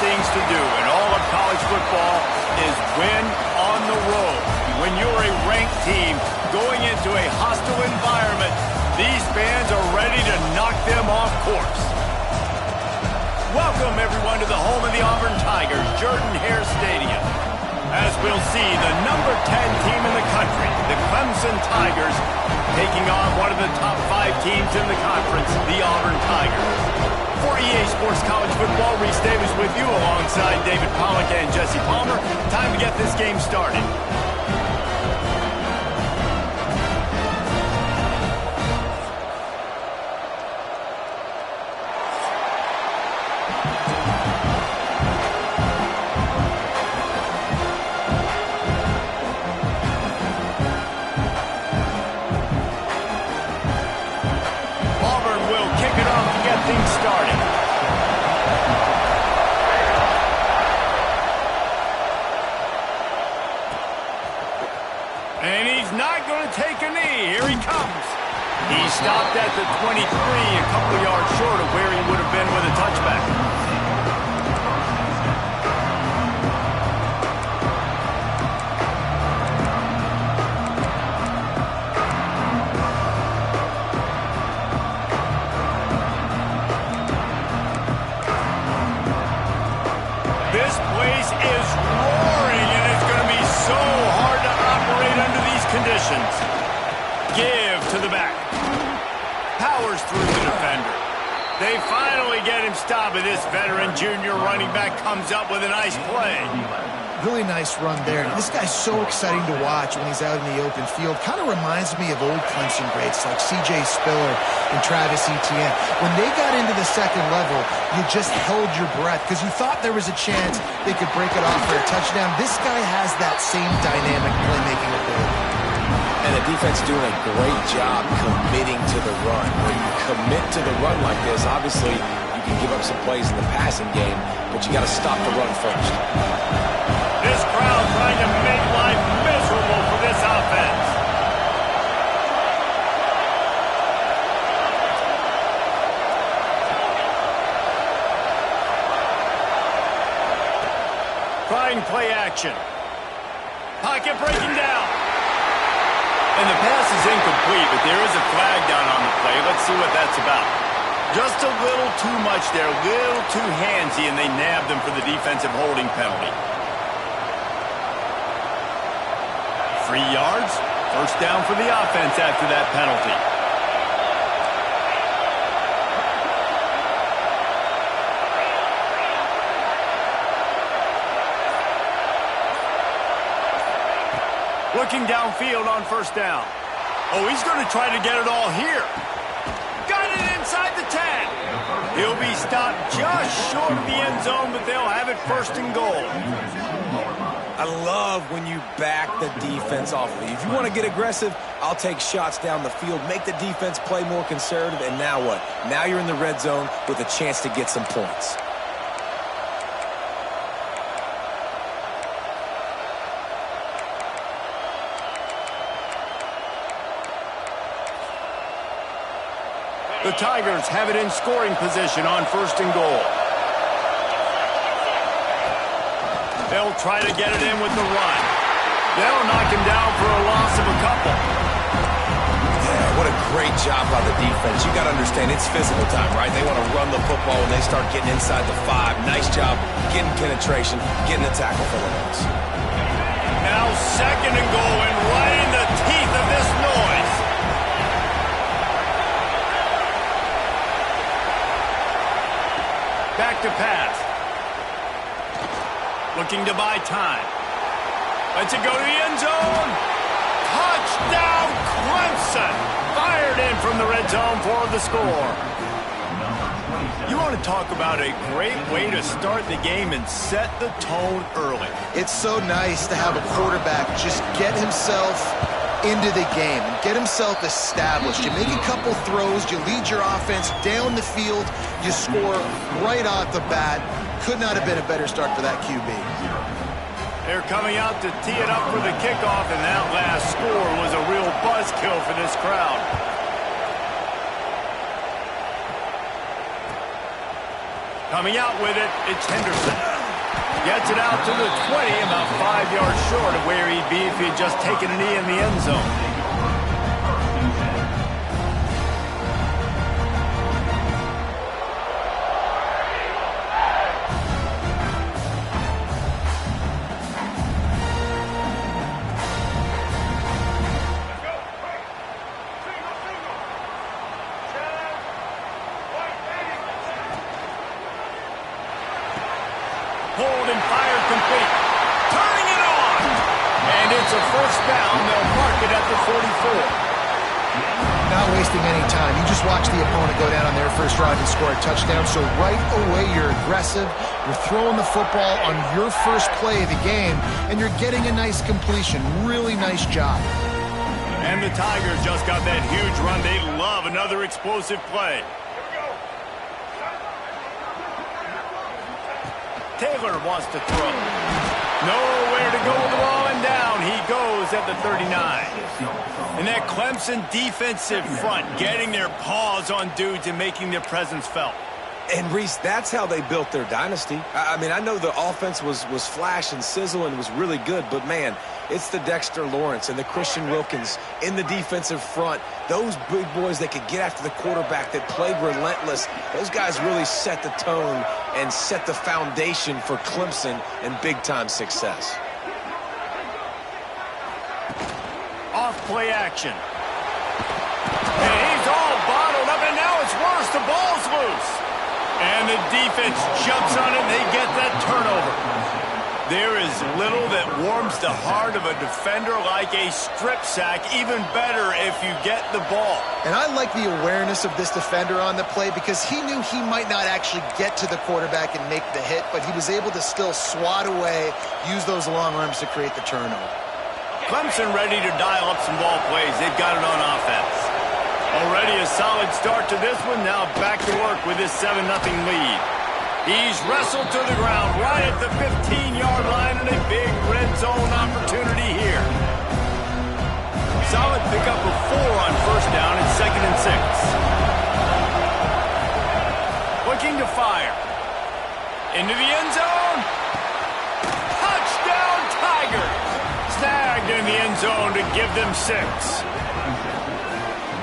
things to do in all of college football is win on the road. When you're a ranked team going into a hostile environment, these fans are ready to knock them off course. Welcome, everyone, to the home of the Auburn Tigers, Jordan-Hare Stadium. As we'll see, the number 10 team in the country, the Clemson Tigers, taking on one of the top 5 teams in the conference, the Auburn Tigers. For EA Sports College Football, Reese Davis with you alongside David Pollack and Jesse Palmer. Time to get this game started. Things started. And he's not going to take a knee. Here he comes. He stopped at the 23, a couple yards short of where he would have been with a touchback. This place is roaring, and it's going to be so hard to operate under these conditions. Give to the back. Powers through the defender. They finally get him stopped, and this veteran junior running back comes up with a nice play. Really nice run there. This guy's so exciting to watch when he's out in the open field. Kind of reminds me of old Clemson greats like C.J. Spiller and Travis Etienne. When they got into the second level, you just held your breath because you thought there was a chance they could break it off for a touchdown. This guy has that same dynamic playmaking ability. And the defense doing a great job committing to the run. When you commit to the run like this, obviously you can give up some plays in the passing game, but you got to stop the run first. This crowd trying to make life miserable for this offense. Trying play action. Pocket breaking down. And the pass is incomplete, but there is a flag down on the play. Let's see what that's about. Just a little too much there, a little too handsy, and they nabbed him for the defensive holding penalty. 3 yards, first down for the offense after that penalty. Looking downfield on first down. Oh, he's going to try to get it all here. Got it inside the 10. He'll be stopped just short of the end zone, but they'll have it first and goal. I love when you back the defense off of you. If you want to get aggressive, I'll take shots down the field, make the defense play more conservative, and now what? Now you're in the red zone with a chance to get some points. The Tigers have it in scoring position on first and goal. They'll try to get it in with the run. They'll knock him down for a loss of a couple. Yeah, what a great job by the defense. You got to understand, it's physical time, right? They want to run the football when they start getting inside the 5. Nice job getting penetration, getting the tackle for the loss. Now second and goal, and right in the teeth of this noise. Back to pass. Looking to buy time. Lets it go to the end zone. Touchdown, Clemson. Fired in from the red zone for the score. You want to talk about a great way to start the game and set the tone early. It's so nice to have a quarterback just get himself into the game and get himself established. You make a couple throws, you lead your offense down the field, you score right off the bat. Could not have been a better start for that QB. They're coming out to tee it up for the kickoff, and that last score was a real buzzkill for this crowd. Coming out with it, it's Henderson. Gets it out to the 20, about 5 yards short of where he'd be if he had just taken a knee in the end zone. Hold and fire complete. Turning it on. And it's a first down. They'll mark it at the 44. Not wasting any time. You just watch the opponent go down on their first drive and score a touchdown. So right away, you're aggressive. You're throwing the football on your first play of the game, and you're getting a nice completion. Really nice job. And the Tigers just got that huge run. They love another explosive play. Taylor wants to throw. Nowhere to go with the ball, and down he goes at the 39. And that Clemson defensive front getting their paws on dudes and making their presence felt. And, Reese, that's how they built their dynasty. I mean, I know the offense was flash and sizzle and was really good, but, man, it's the Dexter Lawrence and the Christian Wilkins in the defensive front. Those big boys that could get after the quarterback, that played relentless. Those guys really set the tone and set the foundation for Clemson and big-time success. Off play action. And he's all bottled up, and now it's worse. The ball's loose. And the defense jumps on it, and they get that turnover. There is little that warms the heart of a defender like a strip sack. Even better if you get the ball. And I like the awareness of this defender on the play because he knew he might not actually get to the quarterback and make the hit, but he was able to still swat away, use those long arms to create the turnover. Clemson ready to dial up some ball plays. They've got it on offense. Already a solid start to this one. Now back to work with his 7-0 lead. He's wrestled to the ground right at the 15-yard line, and a big red zone opportunity here. Solid pickup of 4 on first down and 2nd and 6. Looking to fire. Into the end zone. Touchdown, Tigers. Snagged in the end zone to give them 6.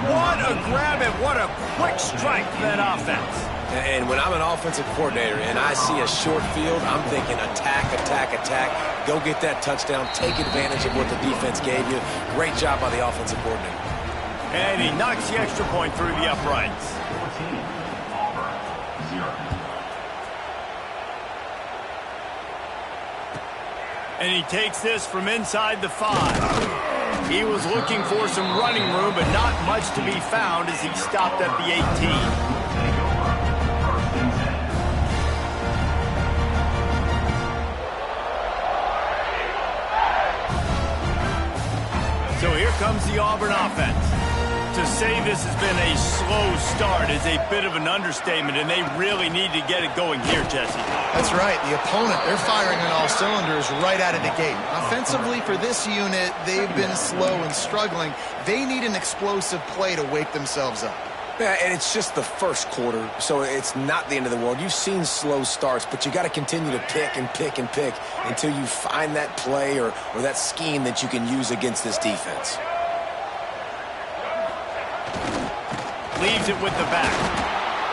What a grab and what a quick strike for that offense. And when I'm an offensive coordinator and I see a short field, I'm thinking attack, attack, attack. Go get that touchdown. Take advantage of what the defense gave you. Great job by the offensive coordinator. And he knocks the extra point through the uprights. And he takes this from inside the 5. He was looking for some running room, but not much to be found as he stopped at the 18. So here comes the Auburn offense. To say this has been a slow start is a bit of an understatement, and they really need to get it going here, Jesse. That's right. The opponent, they're firing on all cylinders right out of the gate. Offensively, for this unit, they've been slow and struggling. They need an explosive play to wake themselves up. Yeah, and it's just the first quarter, so it's not the end of the world. You've seen slow starts, but you got to continue to pick and pick and pick until you find that play or that scheme that you can use against this defense. Leaves it with the back.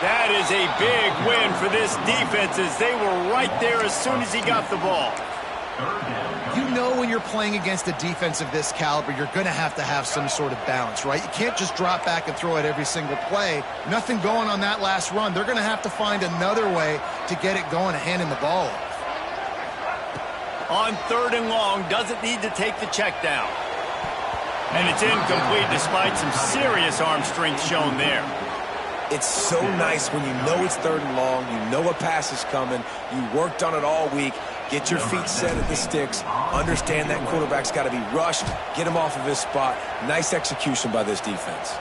That is a big win for this defense as they were right there as soon as he got the ball. You know when you're playing against a defense of this caliber, you're going to have some sort of balance, right? You can't just drop back and throw it every single play. Nothing going on that last run. They're going to have to find another way to get it going, handing the ball off. On 3rd and long, doesn't need to take the check down. And it's incomplete despite some serious arm strength shown there. It's so nice when you know it's 3rd and long, you know a pass is coming, you worked on it all week, get your feet set at the sticks, understand that quarterback's got to be rushed, get him off of his spot. Nice execution by this defense.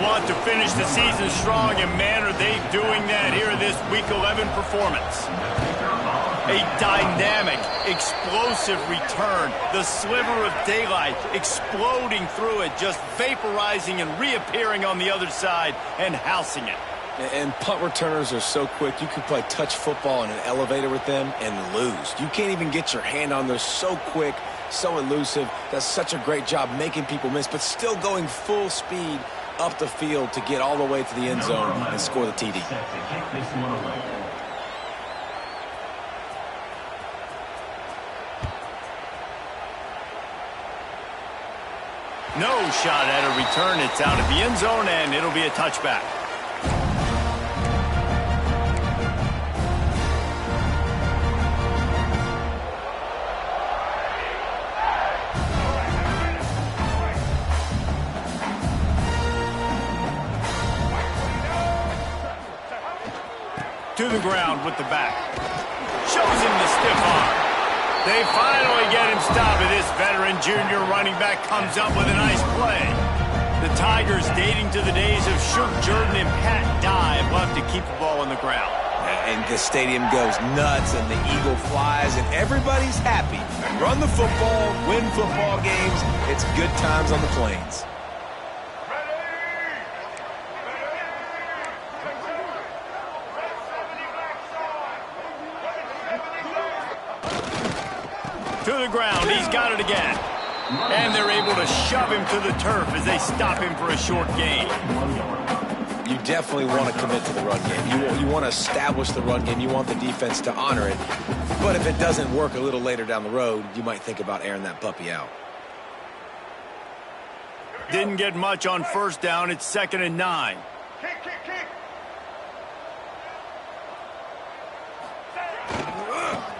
want to finish the season strong, and man, are they doing that here in this Week 11 performance. A dynamic, explosive return. The sliver of daylight exploding through it, just vaporizing and reappearing on the other side and housing it. And punt returners are so quick. You can play touch football in an elevator with them and lose. You can't even get your hand on. They're so quick, so elusive. Does such a great job making people miss, but still going full speed up the field to get all the way to the end zone and score the TD. No shot at a return. It's out of the end zone, and it'll be a touchback. To the ground with the back. Shows him the stiff arm. They finally get him stopped, and this veteran junior running back comes up with a nice play. The Tigers, dating to the days of Shook Jordan and Pat Dye, love to keep the ball on the ground. And the stadium goes nuts, and the eagle flies, and everybody's happy. Run the football, win football games. It's good times on the plains. To the ground, he's got it again. And they're able to shove him to the turf as they stop him for a short gain. You definitely want to commit to the run game. You want to establish the run game. You want the defense to honor it. But if it doesn't work a little later down the road, you might think about airing that puppy out. Didn't get much on first down. It's 2nd and 9.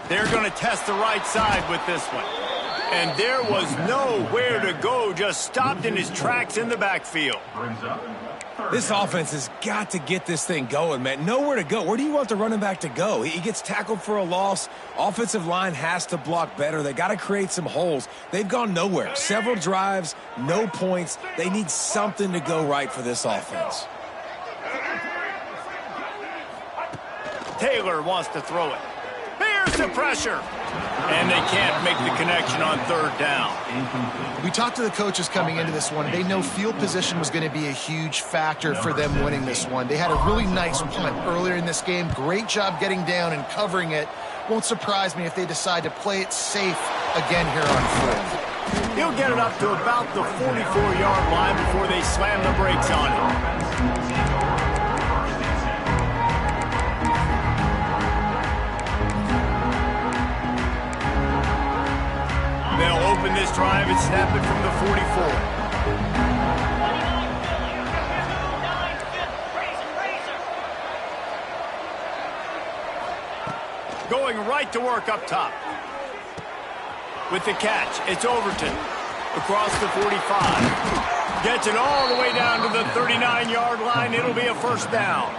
They're going to test the right side with this one. And there was nowhere to go, just stopped in his tracks in the backfield. This offense has got to get this thing going, man. Nowhere to go. Where do you want the running back to go? He gets tackled for a loss. Offensive line has to block better. They got to create some holes. They've gone nowhere. Several drives, no points. They need something to go right for this offense. Taylor wants to throw it. Here's the pressure. And they can't make the connection on 3rd down. We talked to the coaches coming into this one. They know field position was going to be a huge factor for them winning this one. They had a really nice punt earlier in this game. Great job getting down and covering it. Won't surprise me if they decide to play it safe again here on 4th. He'll get it up to about the 44-yard line before they slam the brakes on him. They'll open this drive and snap it from the 44. Going right to work up top. With the catch, it's Overton. Across the 45. Gets it all the way down to the 39-yard line. It'll be a 1st down.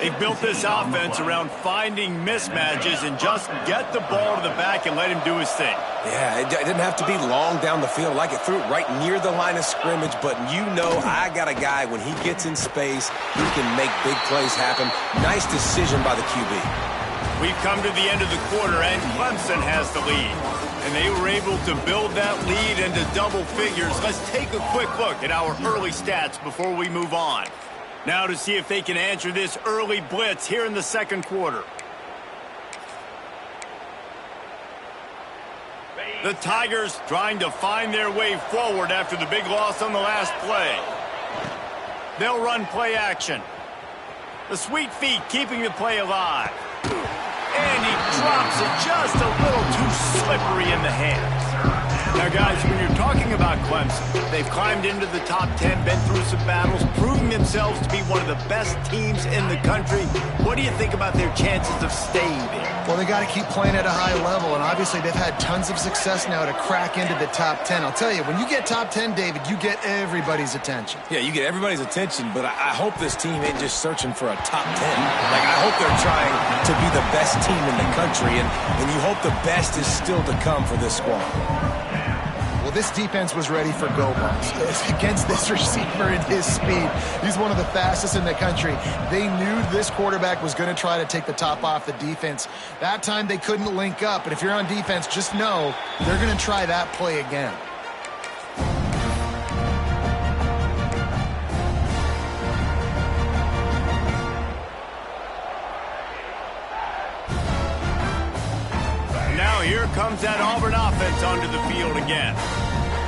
They've built this offense around finding mismatches and just get the ball to the back and let him do his thing. Yeah, it didn't have to be long down the field. Like it threw it right near the line of scrimmage, but you know I got a guy, when he gets in space, he can make big plays happen. Nice decision by the QB. We've come to the end of the quarter, and Clemson has the lead. And they were able to build that lead into double figures. Let's take a quick look at our early stats before we move on. Now to see if they can answer this early blitz here in the 2nd quarter. The Tigers trying to find their way forward after the big loss on the last play. They'll run play action. The sweet feet keeping the play alive. And he drops it just a little too slippery in the hands. Now, guys, when you're talking about Clemson, they've climbed into the top 10, been through some battles, proving themselves to be one of the best teams in the country. What do you think about their chances of staying there? Well, they got to keep playing at a high level, and obviously they've had tons of success now to crack into the top 10. I'll tell you, when you get top 10, David, you get everybody's attention. Yeah, you get everybody's attention, but I hope this team ain't just searching for a top 10. Like, I hope they're trying to be the best team in the country, and you hope the best is still to come for this squad. Well, this defense was ready for go balls. Against this receiver and his speed, he's one of the fastest in the country. They knew this quarterback was going to try to take the top off the defense. That time they couldn't link up, but if you're on defense, just know they're going to try that play again. Here comes that Auburn offense onto the field again.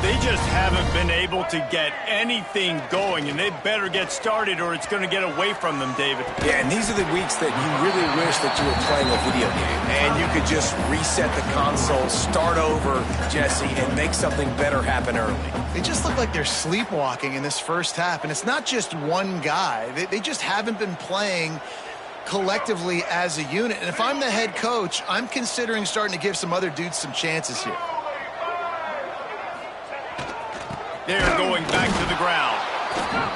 They just haven't been able to get anything going, and they better get started or it's going to get away from them, David. Yeah, and these are the weeks that you really wish that you were playing a video game, and you could just reset the console, start over, Jesse, and make something better happen early. They just look like they're sleepwalking in this first half, and it's not just one guy. They just haven't been playing collectively as a unit. And if I'm the head coach, I'm considering starting to give some other dudes some chances here. They're going back to the ground.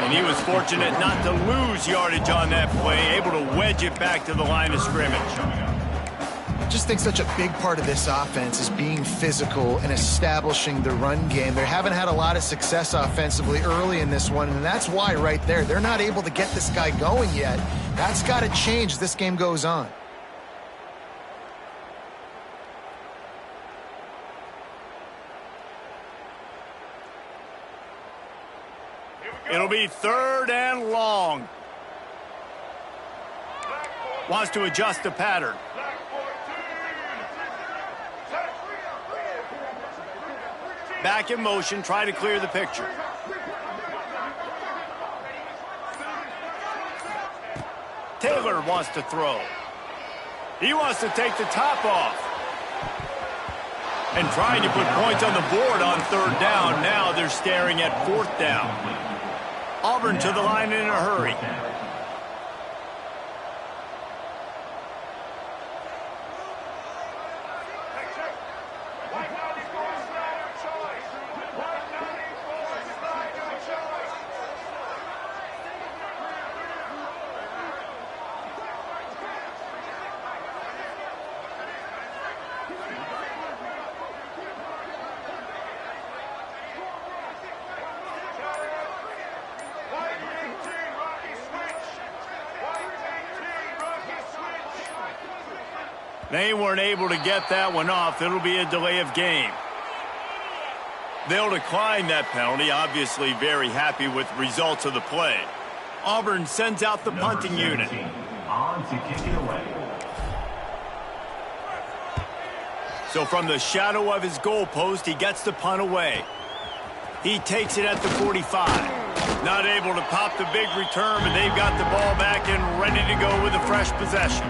And he was fortunate not to lose yardage on that play, able to wedge it back to the line of scrimmage. I just think such a big part of this offense is being physical and establishing the run game. They haven't had a lot of success offensively early in this one, and that's why right there, they're not able to get this guy going yet. That's got to change as this game goes on. It'll be 3rd and long. Wants to adjust the pattern. Back in motion, try to clear the picture. Taylor wants to throw. He wants to take the top off. And trying to put points on the board on 3rd down. Now they're staring at 4th down. Auburn to the line in a hurry. They weren't able to get that one off. It'll be a delay of game. They'll decline that penalty, obviously very happy with results of the play. Auburn sends out the punting unit. On to kick it away. So from the shadow of his goalpost, he gets the punt away. He takes it at the 45. Not able to pop the big return, but they've got the ball back and ready to go with a fresh possession.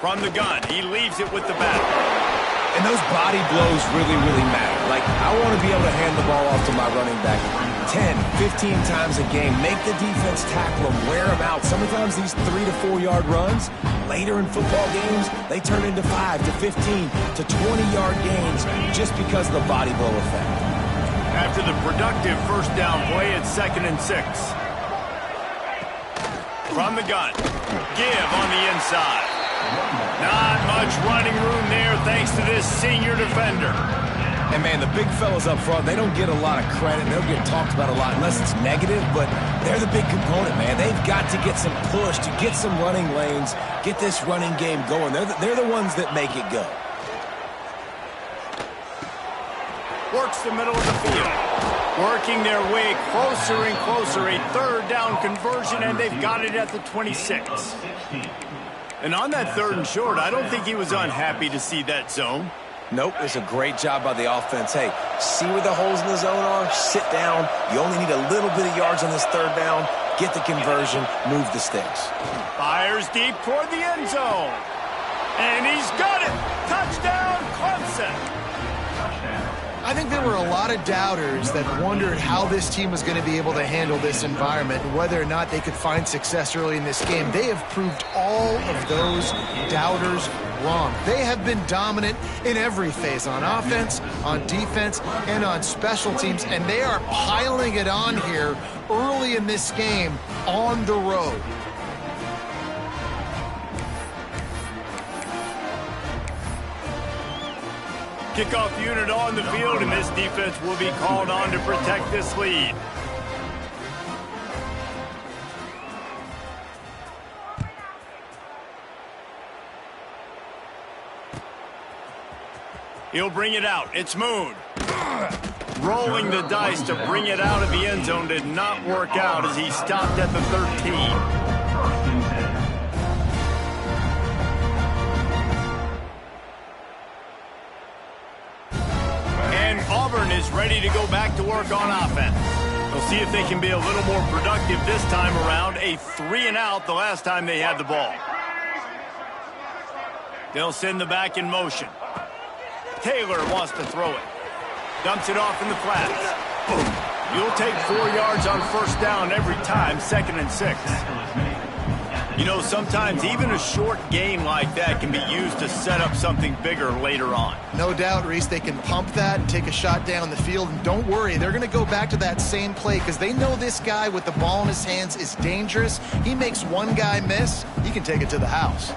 From the gun, he leaves it with the back. And those body blows really, really matter. Like, I want to be able to hand the ball off to my running back 10, 15 times a game. Make the defense tackle him, wear him out. Sometimes these 3 to 4 yard runs, later in football games, they turn into 5 to 15 to 20-yard gains just because of the body blow effect. After the productive first down play, it's 2nd and 6. From the gun, give on the inside. Not much running room there thanks to this senior defender. And, man, the big fellas up front, they don't get a lot of credit. They don't get talked about a lot unless it's negative, but they're the big component, man. They've got to get some push, to get some running lanes, get this running game going. They're the ones that make it go. Works the middle of the field. Working their way closer and closer. A 3rd down conversion, and they've got it at the 26. And on that 3rd and short, I don't think he was unhappy to see that zone. Nope, it's a great job by the offense. Hey, see where the holes in the zone are? Sit down. You only need a little bit of yards on this 3rd down. Get the conversion, move the sticks. Fires deep toward the end zone. And he's got it. Touchdown, Clemson. I I think there were a lot of doubters that wondered how this team was going to be able to handle this environment and whether or not they could find success early in this game. They have proved all of those doubters wrong. They have been dominant in every phase, on offense, on defense, and on special teams, and they are piling it on here early in this game on the road. Kickoff unit on the field, and this defense will be called on to protect this lead. He'll bring it out. It's Moon. Rolling the dice to bring it out of the end zone did not work out as he stopped at the 13. Auburn is ready to go back to work on offense. We'll see if they can be a little more productive this time around. A 3-and-out the last time they had the ball. They'll send the back in motion. Taylor wants to throw it. Dumps it off in the flats. You'll take 4 yards on first down every time, 2nd and 6. You know, sometimes even a short gain like that can be used to set up something bigger later on. No doubt, Reese, they can pump that and take a shot down the field. And don't worry, they're going to go back to that same play because they know this guy with the ball in his hands is dangerous. He makes one guy miss, he can take it to the house.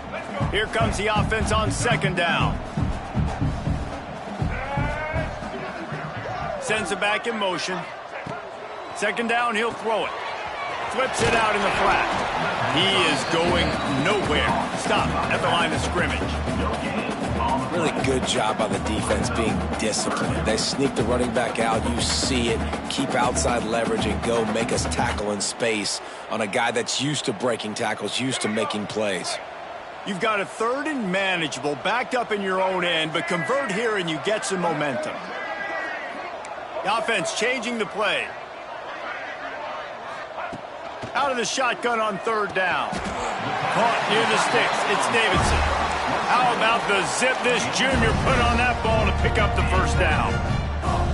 Here comes the offense on 2nd down. Sends it back in motion. 2nd down, he'll throw it. Flips it out in the flat. He is going nowhere. Stop at the line of scrimmage. Really good job by the defense being disciplined. They sneak the running back out. You see it. Keep outside leverage and go make us tackle in space on a guy that's used to breaking tackles, used to making plays. You've got a 3rd and manageable backed up in your own end, but convert here and you get some momentum. The offense changing the play. Out of the shotgun on 3rd down. Caught near the sticks. It's Davidson. How about the zip this junior put on that ball to pick up the 1st down?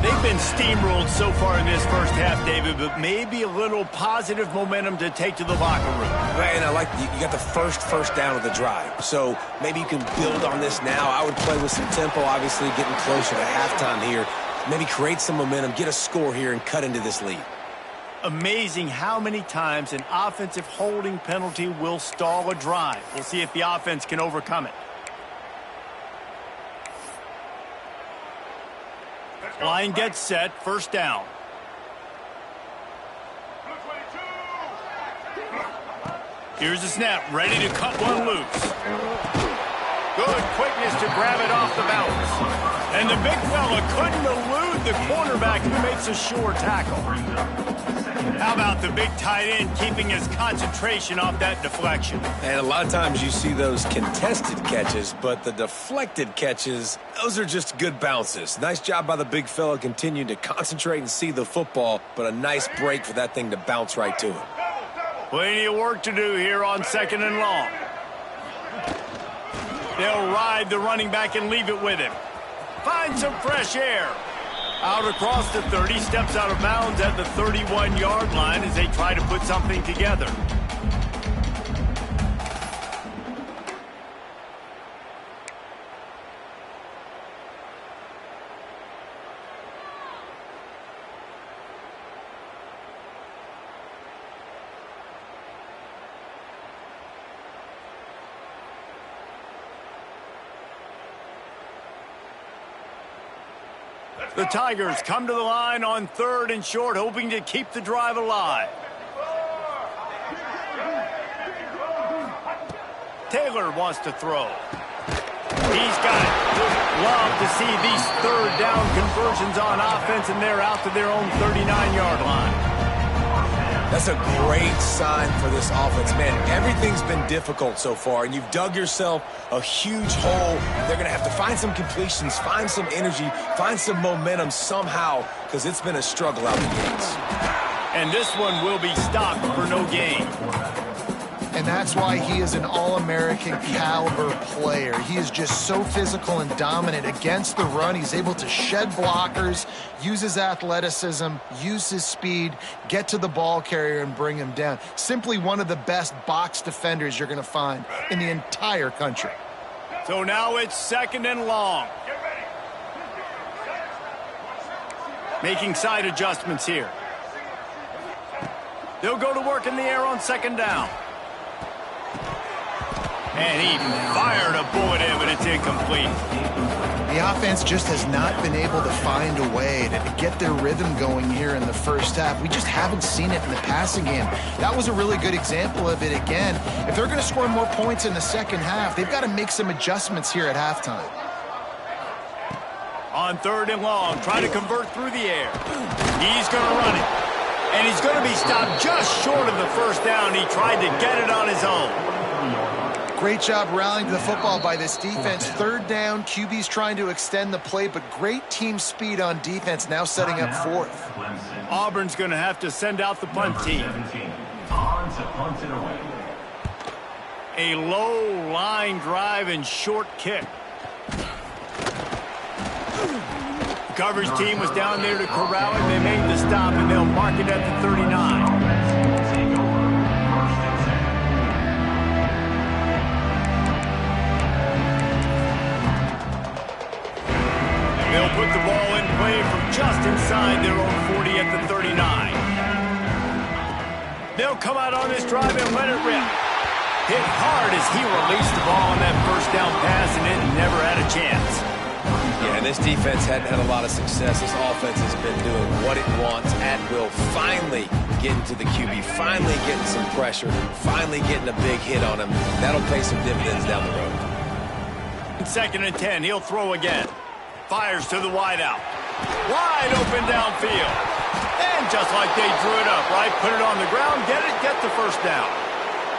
They've been steamrolled so far in this first half, David, but maybe a little positive momentum to take to the locker room. And I like you got the first down of the drive. So maybe you can build on this now. I would play with some tempo, obviously getting closer to halftime here. Maybe create some momentum, get a score here, and cut into this lead. Amazing how many times an offensive holding penalty will stall a drive. We'll see if the offense can overcome it. Line gets set, 1st down. Here's the snap, ready to cut one loose. Good quickness to grab it off the bounce. And the big fella couldn't elude the cornerback who makes a sure tackle. How about the big tight end keeping his concentration off that deflection? And a lot of times you see those contested catches, but the deflected catches, those are just good bounces. Nice job by the big fella continuing to concentrate and see the football, but a nice break for that thing to bounce right to him. Plenty of work to do here on 2nd and long. They'll ride the running back and leave it with him. Find some fresh air. Out across the 30, steps out of bounds at the 31-yard line as they try to put something together. The Tigers come to the line on 3rd and short, hoping to keep the drive alive. Taylor wants to throw. He's got it. Love to see these 3rd down conversions on offense, and they're out to their own 39-yard line. That's a great sign for this offense. Man, everything's been difficult so far, and you've dug yourself a huge hole. They're going to have to find some completions, find some energy, find some momentum somehow, because it's been a struggle out the gates. And this one will be stopped for no gain. and that's why he is an All-American caliber player. He is just so physical and dominant against the run. He's able to shed blockers, use his athleticism, use his speed, get to the ball carrier and bring him down. Simply one of the best box defenders you're going to find in the entire country. So now it's 2nd and long. Making side adjustments here. They'll go to work in the air on 2nd down. And he fired a bullet in, but it's incomplete. The offense just has not been able to find a way to get their rhythm going here in the first half. We just haven't seen it in the passing game. That was a really good example of it again. If they're going to score more points in the second half, they've got to make some adjustments here at halftime. On 3rd and long, trying to convert through the air. He's going to run it. And he's going to be stopped just short of the 1st down. He tried to get it on his own. Great job rallying to the football by this defense. 3rd down, QB's trying to extend the play, but great team speed on defense, now setting up 4th. Auburn's going to have to send out the punt team. On to punt it away. A low line drive and short kick. The coverage team was down there to corral it. They made the stop, and they'll mark it at the 39. They'll put the ball in play from just inside their own 40 at the 39. They'll come out on this drive and let it rip. Hit hard as he released the ball on that 1st down pass, and it never had a chance. Yeah, and this defense hadn't had a lot of success. This offense has been doing what it wants at will. Finally getting to the QB, finally getting some pressure, finally getting a big hit on him. That'll pay some dividends down the road. 2nd and 10, he'll throw again. Fires to the wideout. Wide open downfield. And just like they drew it up, right? Put it on the ground, get the 1st down.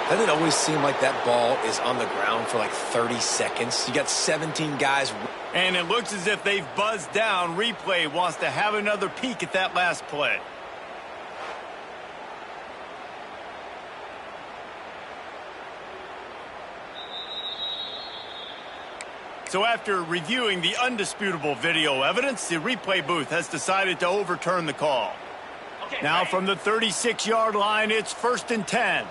Doesn't it always seem like that ball is on the ground for like 30 seconds? You got 17 guys. And it looks as if they've buzzed down. Replay wants to have another peek at that last play. So after reviewing the undisputable video evidence, the replay booth has decided to overturn the call. Now from the 36-yard line, it's 1st and 10.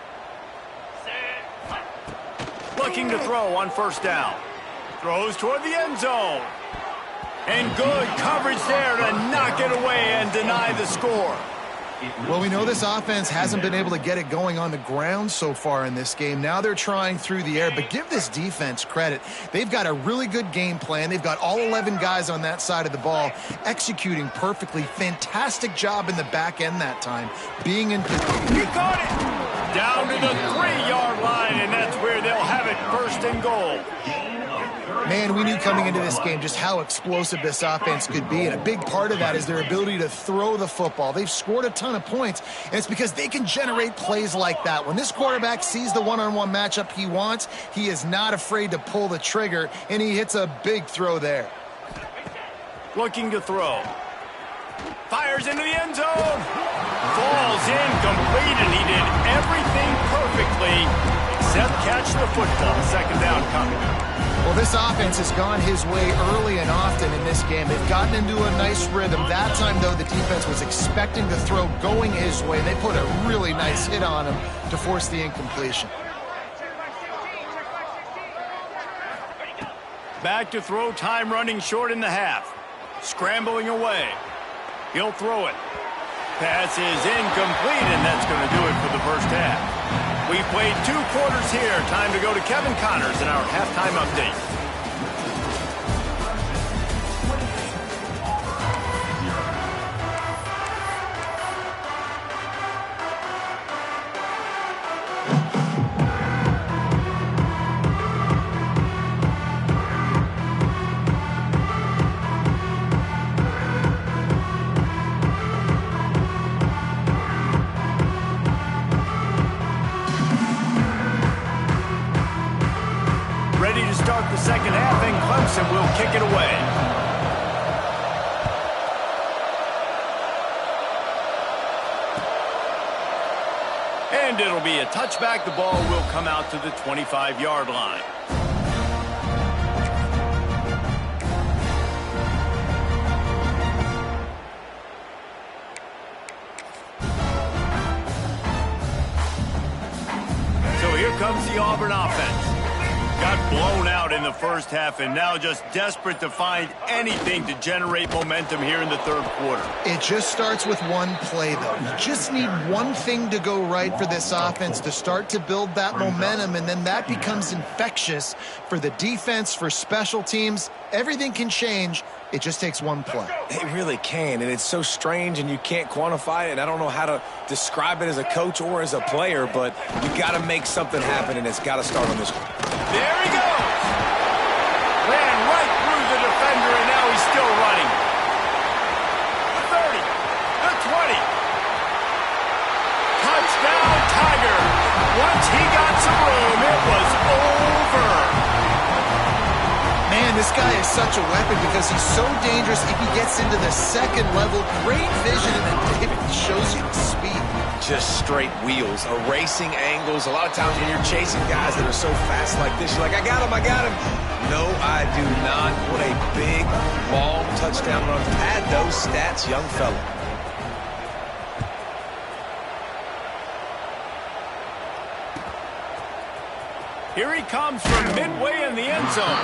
Looking to throw on 1st down. Throws toward the end zone. And good coverage there to knock it away and deny the score. Well, we know this offense hasn't been able to get it going on the ground so far in this game. Now they're trying through the air, but give this defense credit. They've got a really good game plan. They've got all 11 guys on that side of the ball executing perfectly. Fantastic job in the back end that time, being in position. He caught it! Down to the 3-yard line, and that's where they'll have it 1st and goal. Man, we knew coming into this game just how explosive this offense could be, and a big part of that is their ability to throw the football. They've scored a ton of points, and it's because they can generate plays like that. When this quarterback sees the one-on-one matchup he wants, he is not afraid to pull the trigger, and he hits a big throw there. Looking to throw. Fires into the end zone. Falls incomplete, and he did everything perfectly except catch the football. 2nd down coming. Well, this offense has gone his way early and often in this game. They've gotten into a nice rhythm. That time, though, the defense was expecting the throw going his way. They put a really nice hit on him to force the incompletion. Back to throw, time running short in the half. Scrambling away. He'll throw it. Pass is incomplete, and that's going to do it for the 1st half. We've played 2 quarters here. Time to go to Kevin Connors in our halftime update. Ready to start the 2nd half, and Clemson will kick it away. And it'll be a touchback. The ball will come out to the 25-yard line. So here comes the Auburn offense. Got blown out in the first half and now just desperate to find anything to generate momentum here in the third quarter. It just starts with one play, though. You just need one thing to go right for this offense to start to build that momentum, and then that becomes infectious for the defense, for special teams. Everything can change. It just takes one play. It really can, and it's so strange, and you can't quantify it, and I don't know how to describe it as a coach or as a player, but you got to make something happen, and it's got to start on this one. There he goes. Ran right through the defender, and now he's still running. The 30, the 20. Touchdown, Tiger. Once he got some room, it was over. Man, this guy is such a weapon because he's so dangerous if he gets into the second level. Great vision, and then David shows you the speed. Just straight wheels, erasing angles. A lot of times when you're chasing guys that are so fast like this, you're like, I got him, I got him. No, I do not. What a big, long touchdown run. Pad those stats, young fella. Here he comes from midway in the end zone.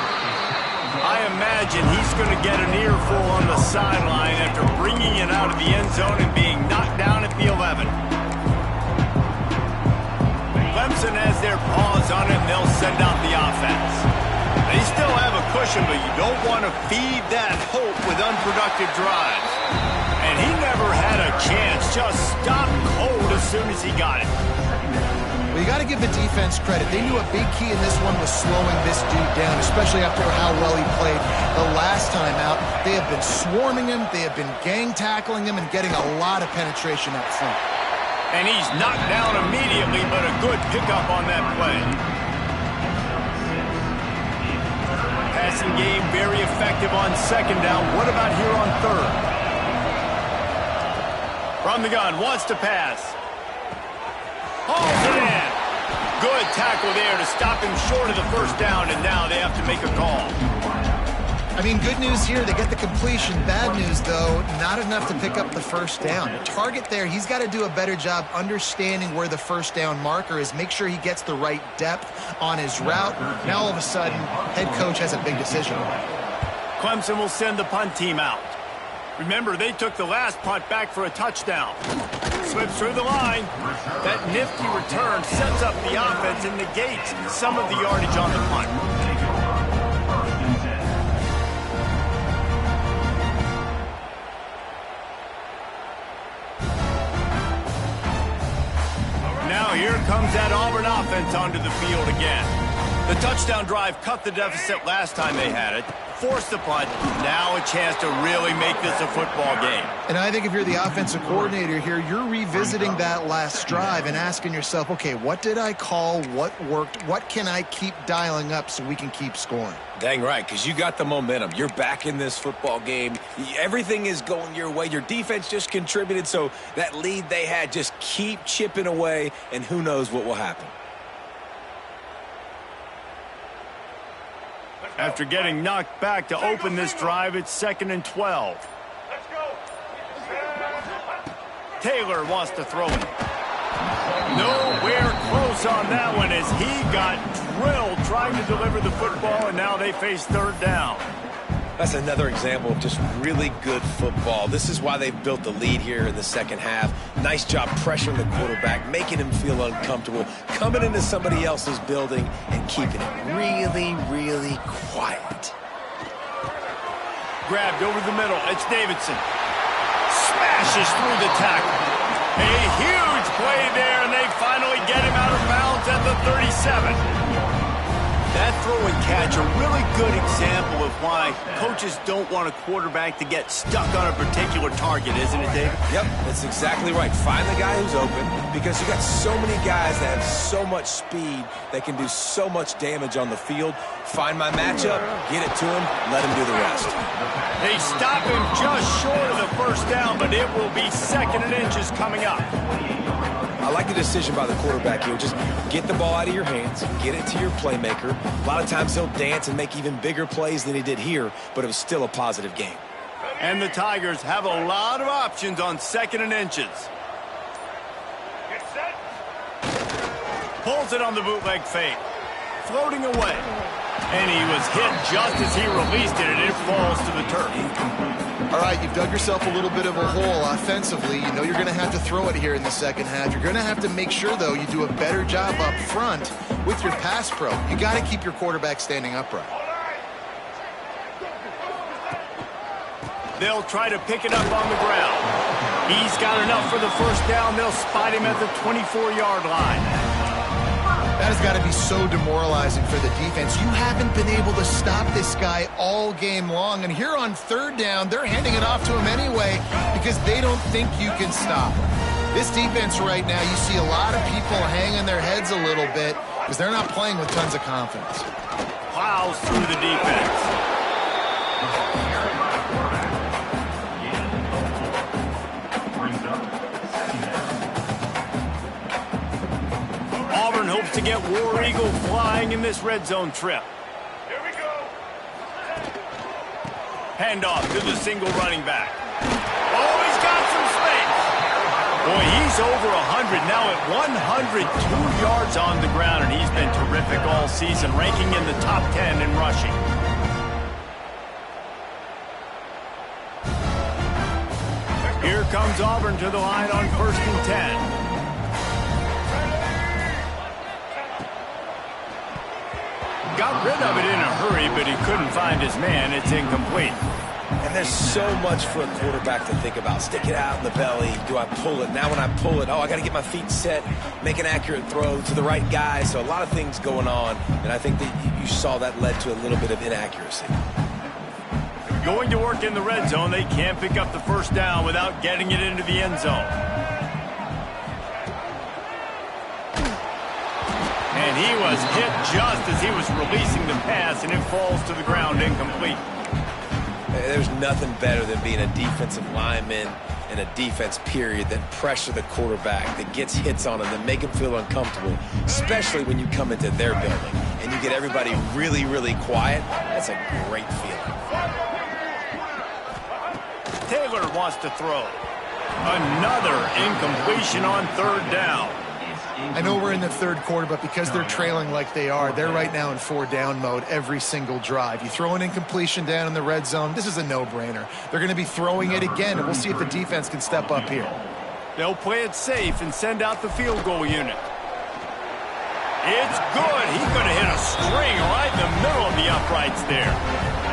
I imagine he's going to get an earful on the sideline after bringing it out of the end zone and being knocked down at the 11. Clemson has their paws on it, and they'll send out the offense. They still have a cushion, but you don't want to feed that hope with unproductive drives. And he never had a chance, just stopped cold as soon as he got it. Well, you got to give the defense credit. They knew a big key in this one was slowing this dude down, especially after how well he played the last time out. They have been swarming him. They have been gang tackling him and getting a lot of penetration up front. And he's knocked down immediately, but a good pickup on that play. Passing game very effective on second down. What about here on third? From the gun, wants to pass. Hauls it in. Good tackle there to stop him short of the first down, and now they have to make a call. I mean, good news here, they get the completion. Bad news, though, not enough to pick up the first down. The target there, he's got to do a better job understanding where the first down marker is, make sure he gets the right depth on his route. Now, all of a sudden, head coach has a big decision. Clemson will send the punt team out. Remember, they took the last punt back for a touchdown. Slips through the line. That nifty return sets up the offense and negates some of the yardage on the punt. Now here comes that Auburn offense onto the field again. The touchdown drive cut the deficit last time they had it, forced the punt, now a chance to really make this a football game. And I think if you're the offensive coordinator here, you're revisiting that last drive and asking yourself, okay, what did I call? What worked? What can I keep dialing up so we can keep scoring? Dang right, because you got the momentum. You're back in this football game. Everything is going your way. Your defense just contributed, so that lead they had, just keep chipping away, and who knows what will happen. After getting knocked back to open this drive, it's 2nd and 12. Taylor wants to throw it. Nowhere close on that one as he got drilled trying to deliver the football, and now they face third down. That's another example of just really good football. This is why they've built the lead here in the second half. Nice job pressuring the quarterback, making him feel uncomfortable, coming into somebody else's building and keeping it really, really quiet. Grabbed over the middle. It's Davidson. Smashes through the tackle. A huge play there, and they finally get him out of bounds at the 37. That throw and catch, a really good example of why coaches don't want a quarterback to get stuck on a particular target, isn't it, David? Yep, that's exactly right. Find the guy who's open, because you got so many guys that have so much speed that can do so much damage on the field. Find my matchup, get it to him, let him do the rest. They stop him just short of the first down, but it will be 2nd and inches coming up. I like the decision by the quarterback here. Just get the ball out of your hands, get it to your playmaker. A lot of times he'll dance and make even bigger plays than he did here, but it was still a positive game. And the Tigers have a lot of options on 2nd and inches. Pulls it on the bootleg fake. Floating away. And he was hit just as he released it, and it falls to the turf. All right, you've dug yourself a little bit of a hole offensively. You know you're going to have to throw it here in the second half. You're going to have to make sure, though, you do a better job up front with your pass pro. You got to keep your quarterback standing upright. They'll try to pick it up on the ground. He's got enough for the first down. They'll spot him at the 24-yard line. That has got to be so demoralizing for the defense. You haven't been able to stop this guy all game long. And here on 3rd down, they're handing it off to him anyway because they don't think you can stop him. This defense right now, you see a lot of people hanging their heads a little bit because they're not playing with tons of confidence. Plows through the defense. Auburn hopes to get War Eagle flying in this red zone trip. Here we go. Handoff to the single running back. Oh, he's got some space. Boy, he's over 100 now at 102 yards on the ground, and he's been terrific all season, ranking in the top 10 in rushing. Here comes Auburn to the line on 1st and 10. Got rid of it in a hurry, but he couldn't find his man. It's incomplete. And there's so much for a quarterback to think about. Stick it out in the belly. Do I pull it? Now when I pull it, I got to get my feet set, make an accurate throw to the right guy. So a lot of things going on, and I think that you saw that led to a little bit of inaccuracy. Going to work in the red zone, they can't pick up the first down without getting it into the end zone. And he was hit just as he was releasing the pass, and it falls to the ground incomplete. There's nothing better than being a defensive lineman and a defense period that pressure the quarterback, that gets hits on him, that make him feel uncomfortable, especially when you come into their building and you get everybody really, really quiet. That's a great feeling. Taylor wants to throw. Another incompletion on 3rd down. I know we're in the 3rd quarter, but because they're trailing like they are, they're right now in 4-down mode every single drive. You throw an incompletion down in the red zone, this is a no-brainer. They're going to be throwing it again, and we'll see if the defense can step up here. They'll play it safe and send out the field goal unit. It's good. He could have hit a string right in the middle of the uprights there.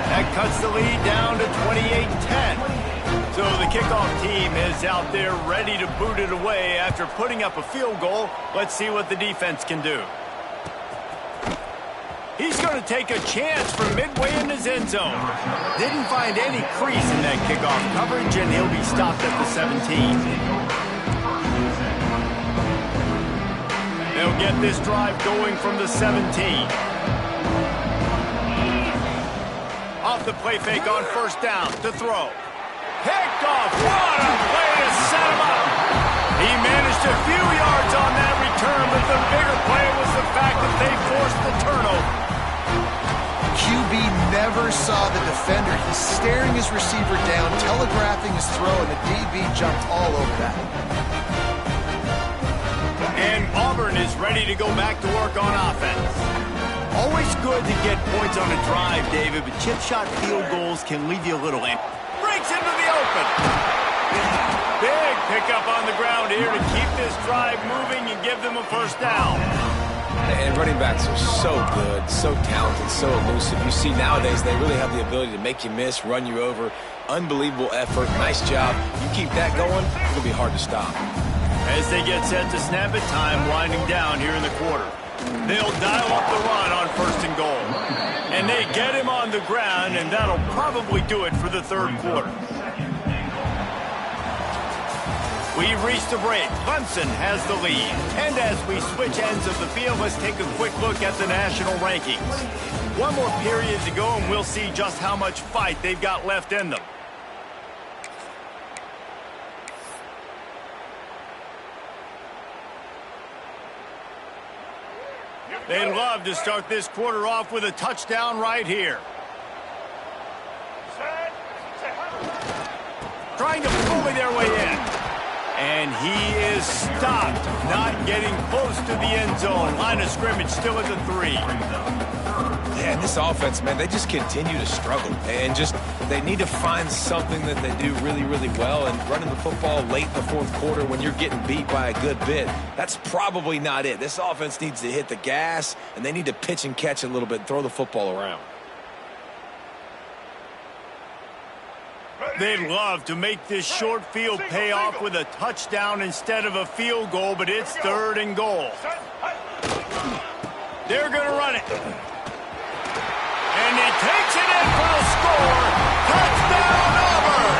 That cuts the lead down to 28-10. So the kickoff team is out there ready to boot it away after putting up a field goal. Let's see what the defense can do. He's going to take a chance from midway in his end zone. Didn't find any crease in that kickoff coverage, and he'll be stopped at the 17. They'll get this drive going from the 17. Off the play fake on 1st down to throw. Picked off. What a play to set him up. He managed a few yards on that return, but the bigger play was the fact that they forced the turnover. QB never saw the defender. He's staring his receiver down, telegraphing his throw, and the DB jumped all over that. And Auburn is ready to go back to work on offense. Always good to get points on a drive, David, but chip shot field goals can leave you a little empty. Breaks into the open. Big pickup on the ground here to keep this drive moving and give them a first down. And running backs are so good, so talented, so elusive. You see nowadays they really have the ability to make you miss, run you over. Unbelievable effort. Nice job. You keep that going, it'll be hard to stop. As they get set to snap it, time winding down here in the quarter. They'll dial up the run on 1st and goal. And they get him on the ground, and that'll probably do it for the 3rd quarter. We've reached the break. Clemson has the lead. And as we switch ends of the field, let's take a quick look at the national rankings. One more period to go, and we'll see just how much fight they've got left in them. They love to start this quarter off with a touchdown right here. Trying to bully their way in. And he is stopped, not getting close to the end zone. Line of scrimmage still at the 3. Yeah, and this offense, man, they just continue to struggle. And just, they need to find something that they do really, really well. And running the football late in the fourth quarter when you're getting beat by a good bit, that's probably not it. This offense needs to hit the gas, and they need to pitch and catch a little bit and throw the football around. They'd love to make this short field pay off with a touchdown instead of a field goal, but it's 3rd and goal. They're going to run it. And he takes it in for a score. Touchdown, Auburn!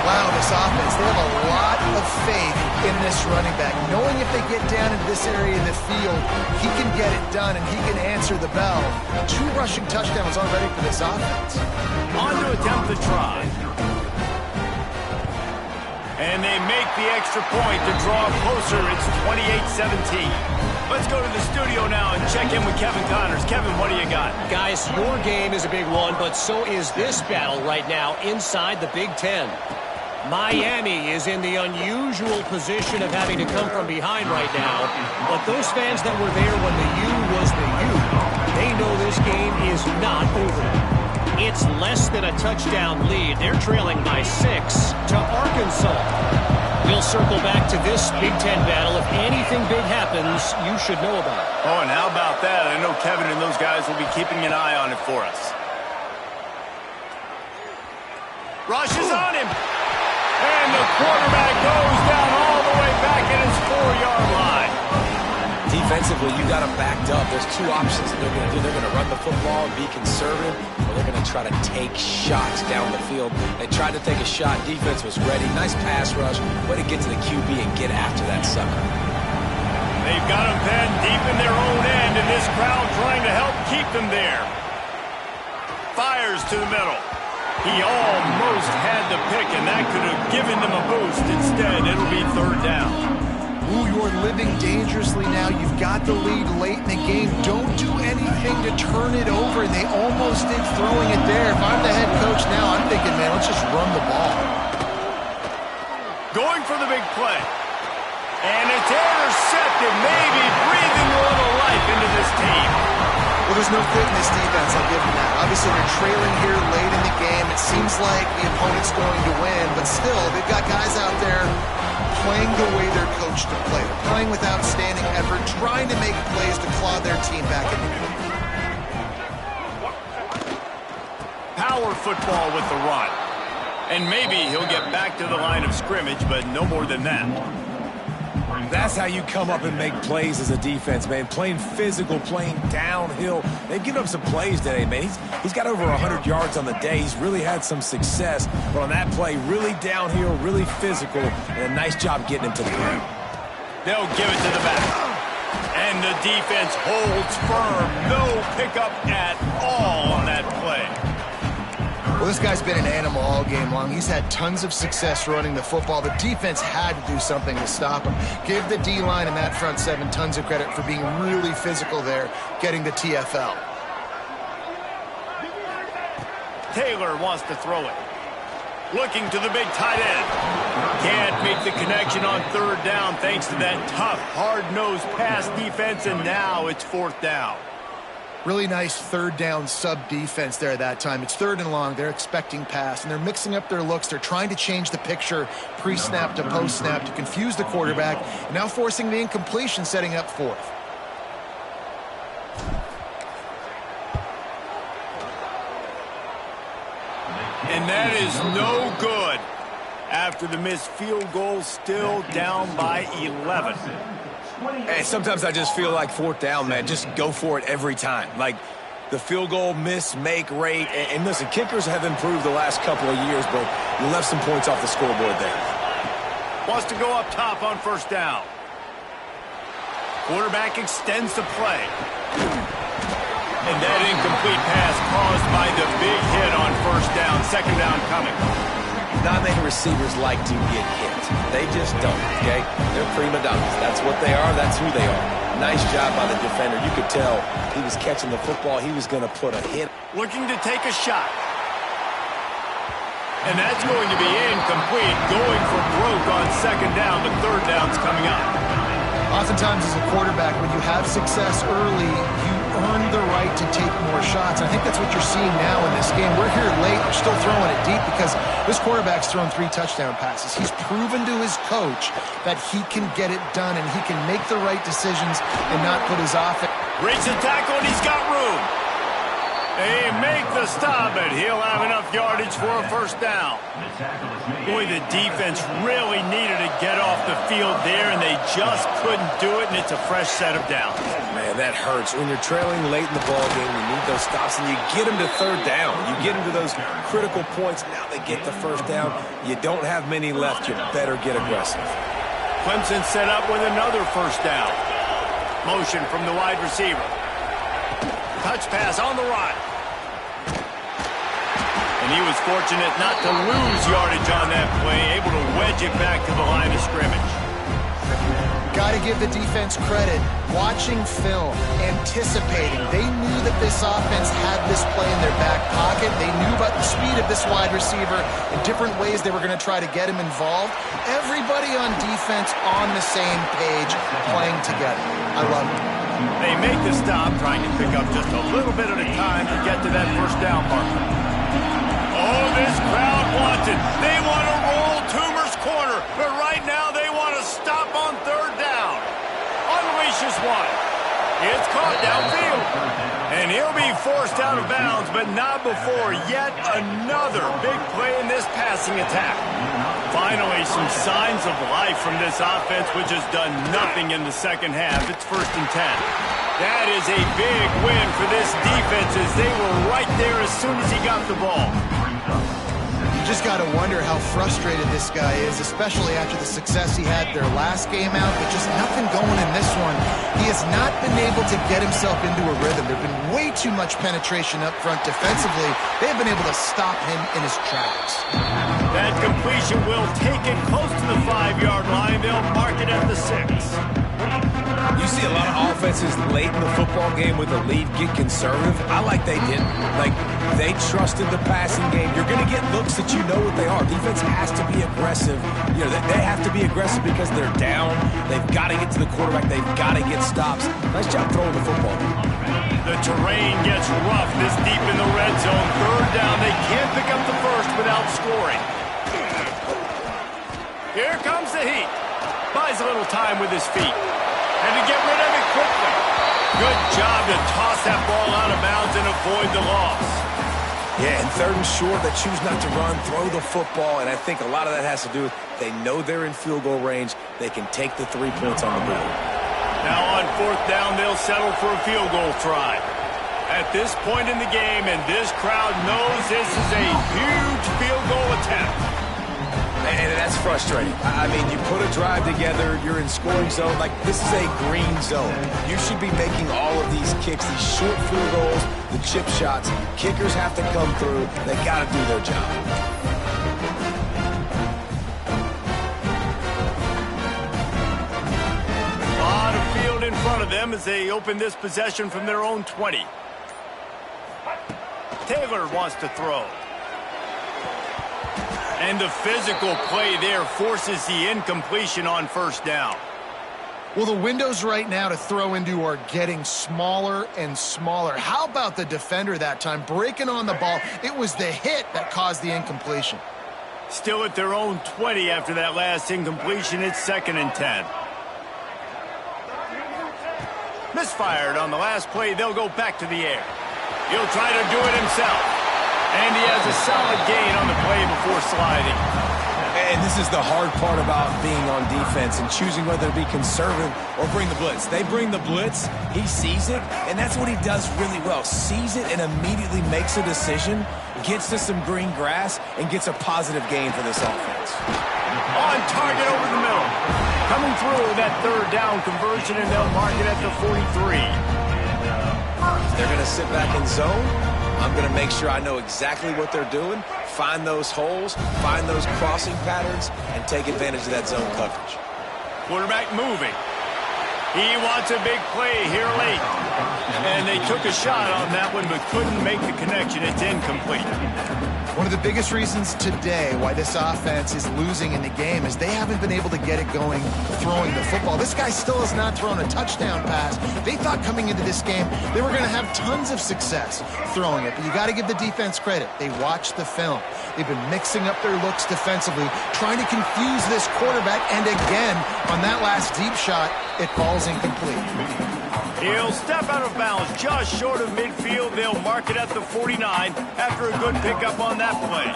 Wow, this offense, they have a lot of faith in this running back. Knowing if they get down into this area of the field, he can get it done and he can answer the bell. 2 rushing touchdowns already for this offense. On to attempt the try. And they make the extra point to draw closer. It's 28-17. Let's go to the studio now and check in with Kevin Connors. Kevin, what do you got? Guys, your game is a big one, but so is this battle right now inside the Big Ten. Miami is in the unusual position of having to come from behind right now, but those fans that were there when the U was the U, they know this game is not over. It's less than a touchdown lead. They're trailing by 6 to Arkansas. We'll circle back to this Big Ten battle. If anything big happens, you should know about it. Oh, and how about that? I know Kevin and those guys will be keeping an eye on it for us. Rush is on him. And the quarterback goes down all the way back at his 4-yard line. Defensively, you got them backed up. There's 2 options that they're going to do. They're going to run the football and be conservative, or they're going to try to take shots down the field. They tried to take a shot. Defense was ready. Nice pass rush. Way to get to the QB and get after that sucker. They've got him pinned deep in their own end, and this crowd trying to help keep them there. Fires to the middle. He almost had the pick, and that could have given them a boost. Instead, it'll be 3rd down. Ooh, you're living dangerously now. You've got the lead late in the game. Don't do anything to turn it over. They almost did throwing it there. If I'm the head coach now, I'm thinking, man, let's just run the ball. Going for the big play. And it's intercepted, maybe breathing a little life into this team. Well, there's no quit in this defense, I'll give them that. Obviously, they're trailing here late in the game. It seems like the opponent's going to win, but still, they've got guys out there playing the way they're coached to play. They're playing with outstanding effort, trying to make plays to claw their team back in the game. Power football with the run. And maybe he'll get back to the line of scrimmage, but no more than that. That's how you come up and make plays as a defense, man. Playing physical, playing downhill. They've given up some plays today, man. He's got over 100 yards on the day. He's really had some success. But on that play, really downhill, really physical, and a nice job getting him to the ground. They'll give it to the back. And the defense holds firm. No pickup at all on that play. Well, this guy's been an animal all game long. He's had tons of success running the football. The defense had to do something to stop him. Give the D-line and that front 7 tons of credit for being really physical there, getting the TFL. Taylor wants to throw it. Looking to the big tight end. Can't make the connection on 3rd down thanks to that tough, hard-nosed pass defense, and now it's 4th down. Really nice 3rd down sub-defense there that time. It's 3rd and long. They're expecting pass, and they're mixing up their looks. They're trying to change the picture pre-snap to post-snap to confuse the quarterback, and now forcing the incompletion, setting up 4th. And that is no good. After the missed field goal, still down by 11. Hey, sometimes I just feel like 4th down, man. Just go for it every time. Like the field goal miss, make rate. And listen, kickers have improved the last couple of years, but you left some points off the scoreboard there. Wants to go up top on 1st down. Quarterback extends the play. And that incomplete pass caused by the big hit on 1st down. 2nd down coming. Not many receivers like to get hit. They just don't, okay? They're prima donnas. That's what they are. That's who they are. Nice job by the defender. You could tell he was catching the football. He was going to put a hit. Looking to take a shot. And that's going to be incomplete. Going for broke on second down. The third down's coming up. Oftentimes as a quarterback, when you have success early, you earn the right to take more shots. I think that's what you're seeing now in this game. We're here late. They're still throwing it deep because this quarterback's thrown 3 touchdown passes. He's proven to his coach that he can get it done and he can make the right decisions and not put his offense. Breaks the tackle, and he's got room. They make the stop, and he'll have enough yardage for a first down. Boy, the defense really needed to get off the field there, and they just couldn't do it, and it's a fresh set of downs. Man, that hurts. When you're trailing late in the ball game, you need those stops, and you get them to third down. You get them to those critical points. Now they get the first down. You don't have many left. You better get aggressive. Clemson set up with another first down. Motion from the wide receiver. Touch pass on the right. And he was fortunate not to lose yardage on that play, able to wedge it back to the line of scrimmage. Got to give the defense credit. Watching film, anticipating. They knew that this offense had this play in their back pocket. They knew about the speed of this wide receiver and different ways they were going to try to get him involved. Everybody on defense on the same page, playing together. I love it. They make the stop, trying to pick up just a little bit at a time to get to that first down marker. Oh, this crowd wants it. They want to roll Toomer's corner, but right now they want to stop on third down. Unleashes one. It's caught downfield. And he'll be forced out of bounds, but not before yet another big play in this passing attack. Finally, some signs of life from this offense, which has done nothing in the second half. It's 1st and 10. That is a big win for this defense as they were right there as soon as he got the ball. You just got to wonder how frustrated this guy is, especially after the success he had their last game out, but just nothing going in this one. He has not been able to get himself into a rhythm. There's been way too much penetration up front defensively. They have been able to stop him in his tracks. That completion will take it close to the 5-yard line. They'll mark it at the 6. You see a lot of offenses late in the football game with a lead get conservative. I like they didn't. Like, they trusted the passing game. You're going to get looks that you know what they are. Defense has to be aggressive. You know, they have to be aggressive because they're down. They've got to get to the quarterback. They've got to get stops. Nice job throwing the football. The terrain gets rough this deep in the red zone. Third down. They can't pick up the first without scoring. Here comes the heat. Buys a little time with his feet. And to get rid of it quickly. Good job to toss that ball out of bounds and avoid the loss. Yeah, and 3rd and short, they choose not to run, throw the football, and I think a lot of that has to do with they know they're in field goal range. They can take the 3 points on the board. Now on 4th down, they'll settle for a field goal try. At this point in the game, and this crowd knows this is a huge field goal attempt. And that's frustrating. I mean, you put a drive together, you're in scoring zone. Like, this is a green zone. You should be making all of these kicks, these short field goals, the chip shots. Kickers have to come through. They got to do their job. A lot of field in front of them as they open this possession from their own 20. Taylor wants to throw. And the physical play there forces the incompletion on first down. Well, the windows right now to throw into are getting smaller and smaller. How about the defender that time breaking on the ball? It was the hit that caused the incompletion. Still at their own 20 after that last incompletion. It's 2nd and 10. Misfired on the last play. They'll go back to the air. He'll try to do it himself. And he has a solid gain on the play before sliding. And this is the hard part about being on defense and choosing whether to be conservative or bring the blitz. They bring the blitz, he sees it, and that's what he does really well. Sees it and immediately makes a decision, gets to some green grass, and gets a positive gain for this offense. On target over the middle. Coming through that 3rd down conversion, and they'll mark it at the 43. They're going to sit back in zone. I'm going to make sure I know exactly what they're doing, find those holes, find those crossing patterns, and take advantage of that zone coverage. Quarterback moving. He wants a big play here late. And they took a shot on that one but couldn't make the connection. It's incomplete. One of the biggest reasons today why this offense is losing in the game is they haven't been able to get it going throwing the football. This guy still has not thrown a touchdown pass. They thought coming into this game they were going to have tons of success throwing it, but you got to give the defense credit. They watched the film. They've been mixing up their looks defensively, trying to confuse this quarterback, and again, on that last deep shot, it falls incomplete. He'll step out of bounds just short of midfield. They'll mark it at the 49 after a good pickup on that play.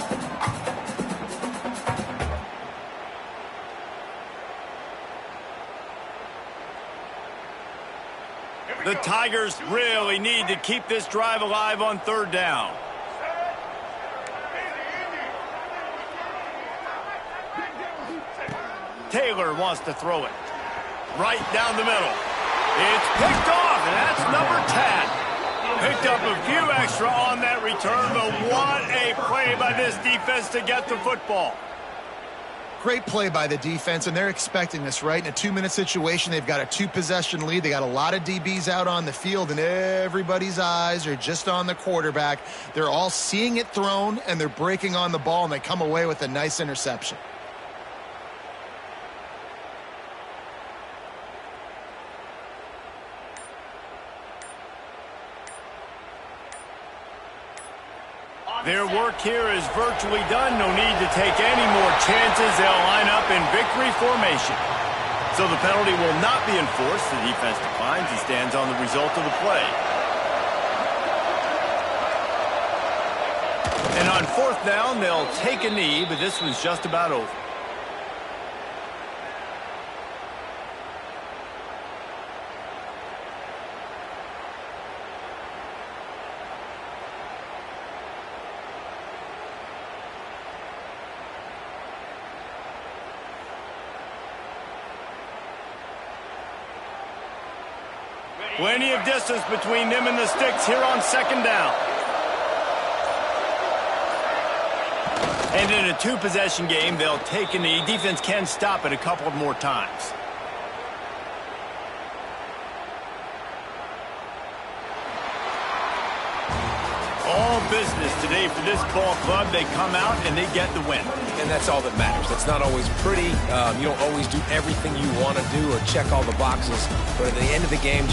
The Tigers really need to keep this drive alive on third down. Taylor wants to throw it right down the middle. It's picked off, and that's number 10. Picked up a few extra on that return, but what a play by this defense to get the football. Great play by the defense, and they're expecting this, right? In a 2-minute situation, they've got a 2-possession lead. They got a lot of DBs out on the field, and everybody's eyes are just on the quarterback. They're all seeing it thrown, and they're breaking on the ball, and they come away with a nice interception. Their work here is virtually done. No need to take any more chances. They'll line up in victory formation. So the penalty will not be enforced. The defense declines. He stands on the result of the play. And on fourth down, they'll take a knee, but this one's just about over. Plenty of distance between them and the sticks here on second down. And in a 2-possession game, they'll take a knee. Defense can stop it a couple more times. All business today for this ball club. They come out and they get the win. And that's all that matters. It's not always pretty. You don't always do everything you want to do or check all the boxes. But at the end of the game,